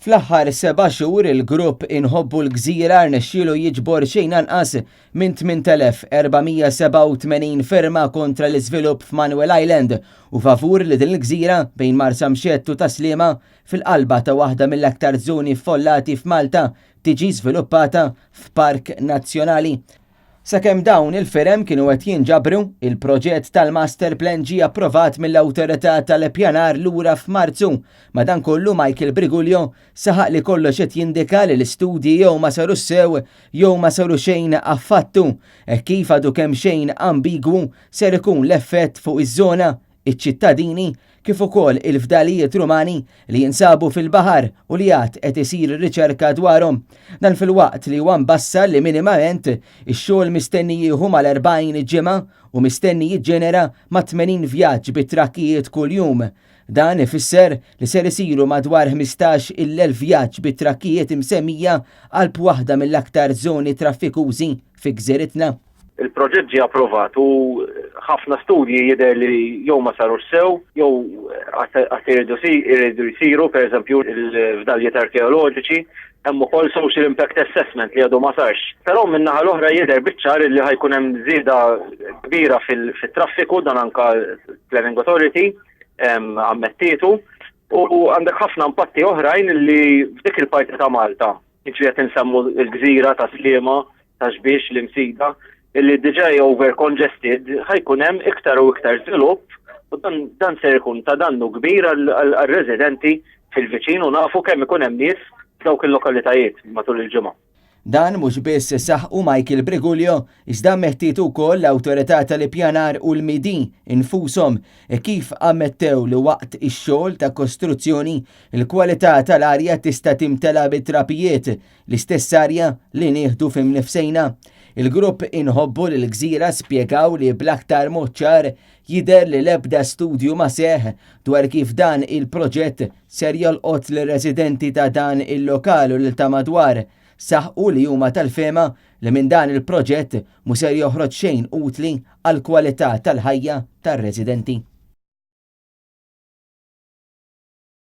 Fl-aħħar 7 xhur il-grupp Inħobbu l-Gżira rnexxielu jiġbor xejn anqas minn 8487 firma kontra l-iżvilupp f'Manuel Island u favur li din il-gżira bejn Marsamxett u Taslima fil-qalba ta' waħda mill-aktar żoni ffollati f'Malta tiġi żviluppata f'Park Nazzjonali. Sakemm dawn il-firem kienu qed jinġabru, il-proġett tal-Master Plan ġie approvat mill-Awtorità tal-Ippjanar lura f'Marzu. Madankollu Michael Briguglio saħaq li kollox qed jindika li l-istudji jew ma saru sew jew ma saru xejn affattu, kif għadu kemm xejn ambigwu ser ikun l-effett fuq iż-żona, iċ-ċittadini kif ukoll il-fdalijiet rumani li jinsabu fil-baħar u li għad qed isir riċerka dwarhom. Dan fil-waqt li huwa mbassar li minimament ix-xogħol mistenni jieħu mal-40 ġimgħa u mistenni jiġġenera ma' 80 vjaġġ bit-trakkijiet kuljum. Dan ifisser li ser isiru madwar 15,000 vjaġġ bit-trakkijiet imsemmija qalb waħda mill-aktar żoni traffikużi fi gżieritna. Il-proġett ġie approvat u ħafna studji jidher li jew ma sarux sew, jew għad iridu jsiru, pereżempju il-fdalijiet arkeoloġiċi, hemm ukoll social impact assessment li għadu ma sarx. Però min-naħa l-oħra jidher biċ-ċar li ħajkun hemm żieda kbira fit-traffiku dan anke Planning Authority ammettietu u għandek ħafna impatti oħrajn li f'dik il-parti ta' Malta. Jiġri qed insemmu l-gżira ta' Sliema, ta' Xbiex, l-Imsida, illi diġà over congested ħajkun hemm iktar u iktar żvilupp u dan ser ikun ta' dannu kbir għal-residenti fil-viċin u nafu kemm ikun hemm nies f'dawk il-lokalitajiet matul il-ġimgħa. Dan mhux biss saħħu Michael Briguglio, iżda meħtiet ukoll l-Awtorità tal-Ippjanar u l-Midi infushom kif ammettew li waqt ix-xogħol ta' kostruzzjoni il-kwalità tal-arja tista' timtela bit-trapijiet l-istess arja li nieħdu f'imnifsejna. Il-grupp Inħobbu l-Gżira spjegaw li bl-aktar mod ċar jidher li l-ebda studju ma seħ dwar kif dan il-proġett ser jolqot l-residenti ta' dan il-lokal u l ta' madwar. Saħqu li huma tal-fema li minn dan il-proġett mhu ser joħroġ xejn utli għall kwalità tal-ħajja tar-residenti.